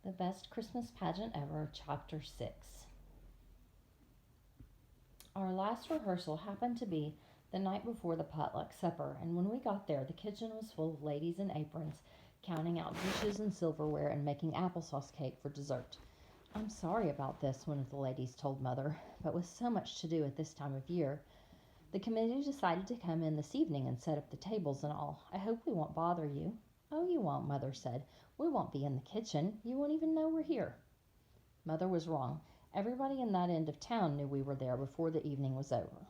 The Best Christmas Pageant Ever, Chapter 6. Our last rehearsal happened to be the night before the potluck supper, and when we got there, the kitchen was full of ladies in aprons, counting out dishes and silverware and making applesauce cake for dessert. "I'm sorry about this," one of the ladies told Mother, "but with so much to do at this time of year, the committee decided to come in this evening and set up the tables and all. I hope we won't bother you." "Oh, you won't," Mother said. "We won't be in the kitchen. You won't even know we're here." Mother was wrong. Everybody in that end of town knew we were there before the evening was over.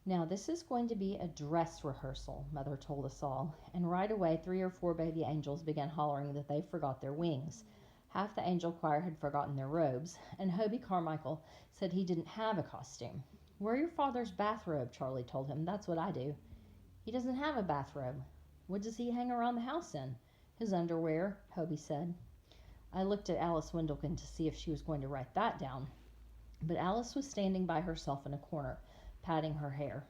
"Now this is going to be a dress rehearsal," Mother told us all, and right away 3 or 4 baby angels began hollering that they forgot their wings. Half the angel choir had forgotten their robes, and Hobie Carmichael said he didn't have a costume. "Wear your father's bathrobe," Charlie told him. "That's what I do." "He doesn't have a bathrobe." "What does he hang around the house in?" "His underwear," Hobie said. I looked at Alice Windlekin to see if she was going to write that down, but Alice was standing by herself in a corner, patting her hair.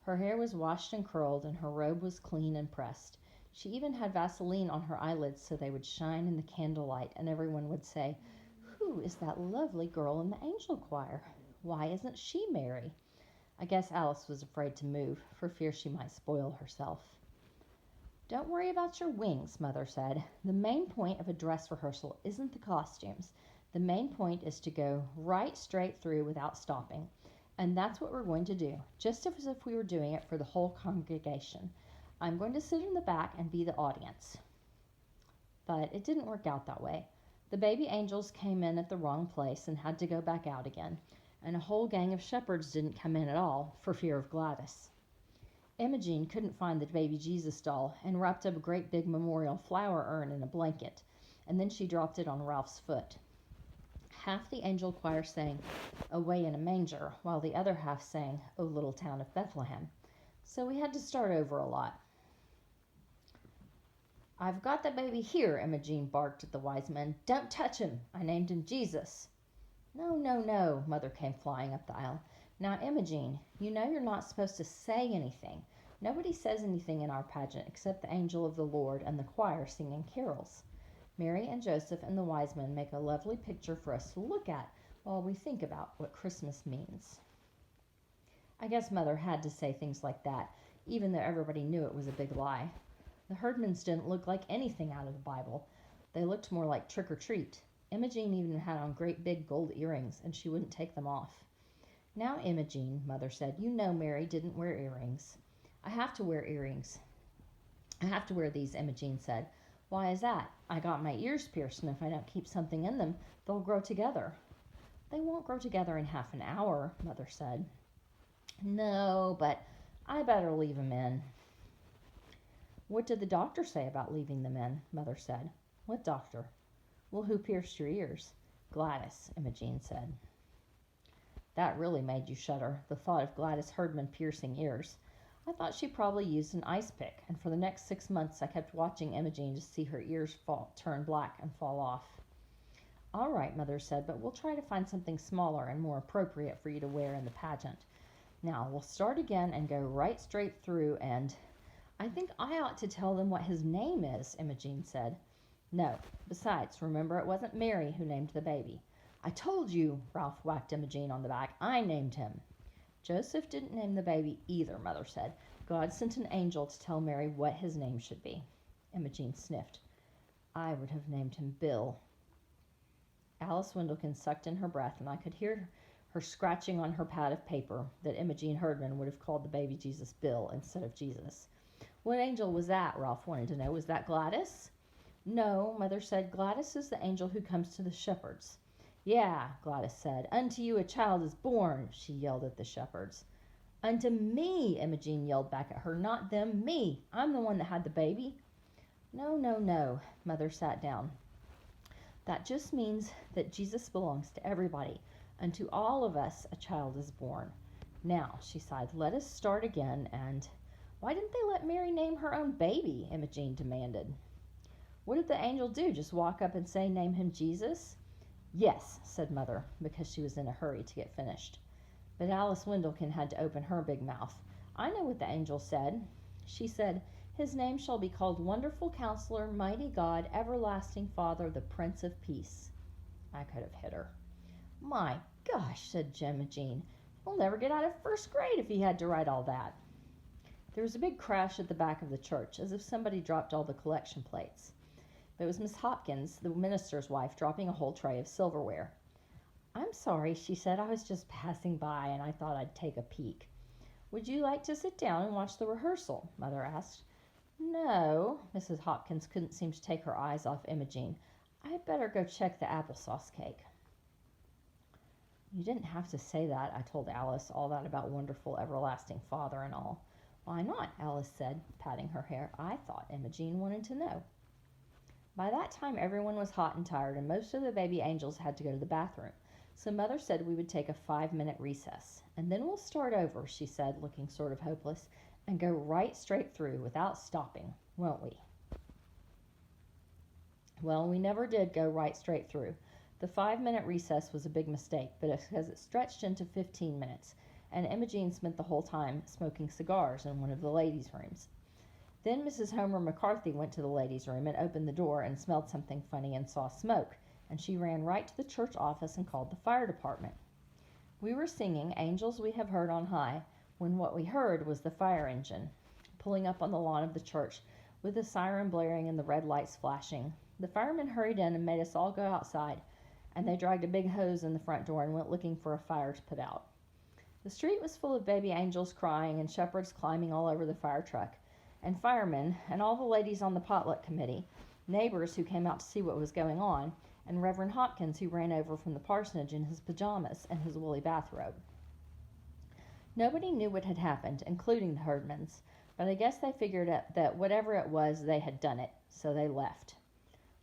Her hair was washed and curled, and her robe was clean and pressed. She even had Vaseline on her eyelids so they would shine in the candlelight, and everyone would say, "Who is that lovely girl in the angel choir? Why isn't she Mary?" I guess Alice was afraid to move, for fear she might spoil herself. "Don't worry about your wings," Mother said. "The main point of a dress rehearsal isn't the costumes. The main point is to go right straight through without stopping. And that's what we're going to do, just as if we were doing it for the whole congregation. I'm going to sit in the back and be the audience." But it didn't work out that way. The baby angels came in at the wrong place and had to go back out again, and a whole gang of shepherds didn't come in at all for fear of Gladys. Imogene couldn't find the baby Jesus doll and wrapped up a great big memorial flower urn in a blanket, and then she dropped it on Ralph's foot. Half the angel choir sang "Away in a Manger," while the other half sang "O Little Town of Bethlehem." So we had to start over a lot. "I've got the baby here," Imogene barked at the wise men. "Don't touch him. I named him Jesus." "No, no, no," Mother came flying up the aisle. "Now, Imogene, you know you're not supposed to say anything. Nobody says anything in our pageant except the angel of the Lord and the choir singing carols. Mary and Joseph and the wise men make a lovely picture for us to look at while we think about what Christmas means." I guess Mother had to say things like that, even though everybody knew it was a big lie. The Herdmans didn't look like anything out of the Bible. They looked more like trick or treat. Imogene even had on great big gold earrings, and she wouldn't take them off. "Now, Imogene," Mother said, "you know Mary didn't wear earrings." "I have to wear earrings. I have to wear these," Imogene said. "Why is that?" "I got my ears pierced, and if I don't keep something in them, they'll grow together." "They won't grow together in half an hour," Mother said. "No, but I better leave them in." "What did the doctor say about leaving them in?" Mother said. "What doctor?" "Well, who pierced your ears?" "Gladys," Imogene said. That really made you shudder, the thought of Gladys Herdman piercing ears. I thought she probably used an ice pick, and for the next 6 months I kept watching Imogene to see her ears turn black and fall off. "All right," Mother said, "but we'll try to find something smaller and more appropriate for you to wear in the pageant. Now, we'll start again and go right straight through and—" "I think I ought to tell them what his name is," Imogene said. "No. Besides, remember, it wasn't Mary who named the baby." "I told you," Ralph whacked Imogene on the back. "I named him." "Joseph didn't name the baby either," Mother said. "God sent an angel to tell Mary what his name should be." Imogene sniffed. "I would have named him Bill." Alice Windlekin sucked in her breath, and I could hear her scratching on her pad of paper that Imogene Herdman would have called the baby Jesus Bill instead of Jesus. "What angel was that?" Ralph wanted to know. "Was that Gladys?" "No," Mother said. "Gladys is the angel who comes to the shepherds." "Yeah," Gladys said. "Unto you a child is born," she yelled at the shepherds. "Unto me," Imogene yelled back at her. "Not them, me. I'm the one that had the baby." "No, no, no." Mother sat down. "That just means that Jesus belongs to everybody. Unto all of us a child is born. Now," she sighed, "let us start again and—" "Why didn't they let Mary name her own baby?" Imogene demanded. "What did the angel do? Just walk up and say, 'Name him Jesus'?" "Yes," said Mother, because she was in a hurry to get finished. But Alice Windlekin had to open her big mouth. "I know what the angel said. She said, His name shall be called Wonderful Counselor, Mighty God, Everlasting Father, the Prince of Peace. I could have hit her. My gosh, said Imogene. He'll never get out of first grade if he had to write all that. There was a big crash at the back of the church, as if somebody dropped all the collection plates. But it was Miss Hopkins, the minister's wife, dropping a whole tray of silverware. I'm sorry, she said. I was just passing by, and I thought I'd take a peek. Would you like to sit down and watch the rehearsal? Mother asked. No, Mrs. Hopkins couldn't seem to take her eyes off Imogene. I'd better go check the applesauce cake. You didn't have to say that, I told Alice, all that about wonderful everlasting Father and all. Why not? Alice said, patting her hair. I thought Imogene wanted to know. By that time, everyone was hot and tired, and most of the baby angels had to go to the bathroom. So Mother said we would take a 5-minute recess. And then we'll start over, she said, looking sort of hopeless, and go right straight through without stopping, won't we? Well, we never did go right straight through. The 5-minute recess was a big mistake, but it's because it stretched into 15 minutes, and Imogene spent the whole time smoking cigars in one of the ladies' rooms. Then Mrs. Homer McCarthy went to the ladies' room and opened the door and smelled something funny and saw smoke, and she ran right to the church office and called the fire department. We were singing Angels We Have Heard on High when what we heard was the fire engine pulling up on the lawn of the church with the siren blaring and the red lights flashing. The firemen hurried in and made us all go outside, and they dragged a big hose in the front door and went looking for a fire to put out. The street was full of baby angels crying and shepherds climbing all over the fire truck, and firemen and all the ladies on the potluck committee, neighbors who came out to see what was going on, and Reverend Hopkins who ran over from the parsonage in his pajamas and his woolly bathrobe. Nobody knew what had happened, including the Herdmans, but I guess they figured that whatever it was, they had done it, so they left.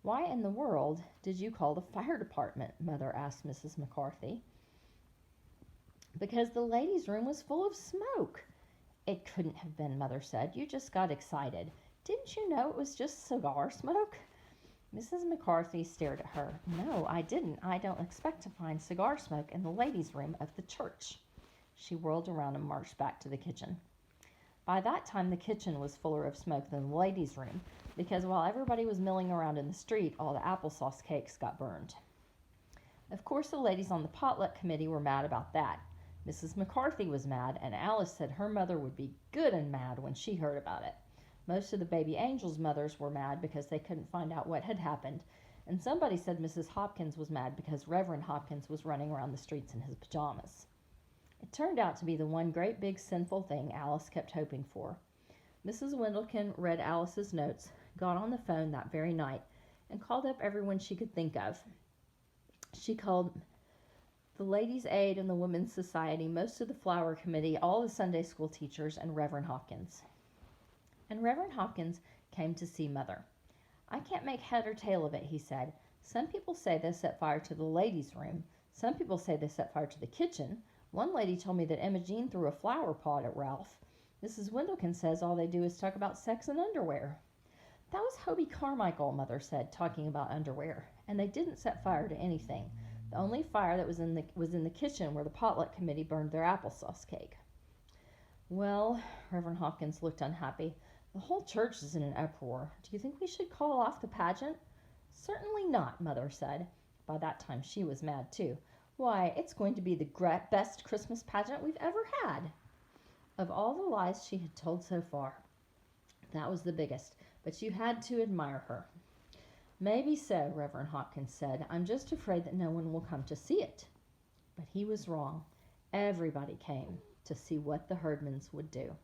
Why in the world did you call the fire department? Mother asked Mrs. McCarthy. Because the ladies' room was full of smoke. It couldn't have been, Mother said. You just got excited. Didn't you know it was just cigar smoke? Mrs. McCarthy stared at her. No, I didn't. I don't expect to find cigar smoke in the ladies' room of the church. She whirled around and marched back to the kitchen. By that time, the kitchen was fuller of smoke than the ladies' room, because while everybody was milling around in the street, all the applesauce cakes got burned. Of course, the ladies on the potluck committee were mad about that. Mrs. McCarthy was mad, and Alice said her mother would be good and mad when she heard about it. Most of the baby angels' mothers were mad because they couldn't find out what had happened, and somebody said Mrs. Hopkins was mad because Reverend Hopkins was running around the streets in his pajamas. It turned out to be the one great big sinful thing Alice kept hoping for. Mrs. Wendlekin read Alice's notes, got on the phone that very night, and called up everyone she could think of. She called the Ladies' Aid and the Women's Society, most of the Flower Committee, all the Sunday school teachers, and Reverend Hopkins. And Reverend Hopkins came to see Mother. I can't make head or tail of it, he said. Some people say they set fire to the ladies' room. Some people say they set fire to the kitchen. One lady told me that Imogene threw a flower pot at Ralph. Mrs. Wendlekin says all they do is talk about sex and underwear. That was Hobie Carmichael, Mother said, talking about underwear, and they didn't set fire to anything. The only fire that was in the kitchen where the potluck committee burned their applesauce cake. Well, Reverend Hopkins looked unhappy. The whole church is in an uproar. Do you think we should call off the pageant? Certainly not, Mother said. By that time she was mad too. Why, it's going to be the best Christmas pageant we've ever had. Of all the lies she had told so far, that was the biggest, but you had to admire her. Maybe so, Reverend Hopkins said. I'm just afraid that no one will come to see it. But he was wrong. Everybody came to see what the Herdmans would do.